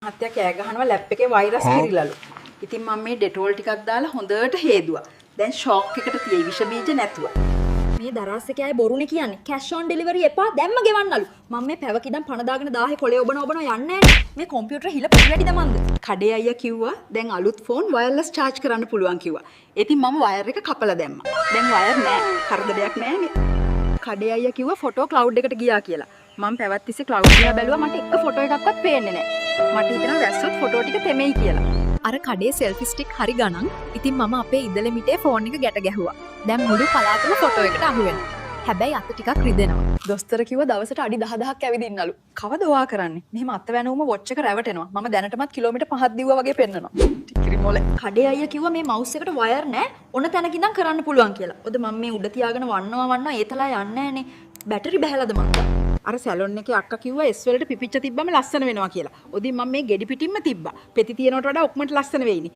මහත්තයා කෑ ගහනවා ලැප් එකේ වෛරස් කිරිලලු. ඉතින් මම මේ ඩෙටෝල් ටිකක් දාලා හොඳට හේදුවා. දැන් ෂොක් එකට තියෙයි විෂ බීජ නැතුව. මේ දරාස් එකේ අය බොරුනේ කියන්නේ. කැෂ් ඔන් ඩෙලිවරි එපා දැම්ම ගෙවන්නලු. මම මේ පැවකිදන් පණ දාගෙන 1000 කොලේ ඔබන යන්නේ නැහැ. මේ කම්පියුටර් හිල පොඩි වැඩිද මන්ද? කඩේ අයියා කිව්වා දැන් අලුත් ෆෝන් වයර්ලස් charge කරන්න පුළුවන් කිව්වා. ඉතින් මම වයර් එක කපලා දැම්මා. දැන් වයර් නැහැ. කරදරයක් නැහැනේ. කඩේ අයියා කිව්වා ෆොටෝ ක්ලවුඩ් එකට ගියා කියලා. මම පැවත් තිස්සේ ක්ලවුඩ් දිහා බැලුවා මට එක ෆොටෝ එකක්වත් පේන්නේ නැහැ. මට හිතෙනවා වැස්සොත් ෆොටෝ ටික තෙමෙයි කියලා. අර කඩේ සෙල්ෆි ස්ටික් හරි ගණන්. ඉතින් මම අපේ ඉදල මිටේ ෆෝන් එක ගැට ගැහුවා. දැන් මුළු පළාතම ෆොටෝ එකට අහු වෙනවා. හැබැයි අත ටිකක් රිදෙනවා. දොස්තර කිව්වා දවසට අඩි 10000ක් ඇවිදින්නලු. කවද ඔයා කරන්නේ? මෙහෙම අත වැනුවම වොච් එක රැවටෙනවා. මම දැනටමත් කිලෝමීටර් 5ක් දිව්වා වගේ පෙන්නනවා. ටිකිරි මොලේ. කඩේ අයියා කිව්වා මේ මවුස් එකට වයර් නැහැ. ඔන්න තැනක ඉඳන් කරන්න පුළුවන් කියලා. ඔද මම මේ උඩ තියාගෙන වන්නවා ඒතලා යන්නේ නැහනේ. බැටරි බහැලාද මන්ද? අර සැලොන් එකේ අක්කා කිව්වා S වලට පිපිච්ච තිබ්බම ලස්සන වෙනවා කියලා. ඔදින් මම මේ ගෙඩි පිටින්ම තිබ්බා. පෙති තියනවට වඩා ඔක්මට ලස්සන වෙයිනේ.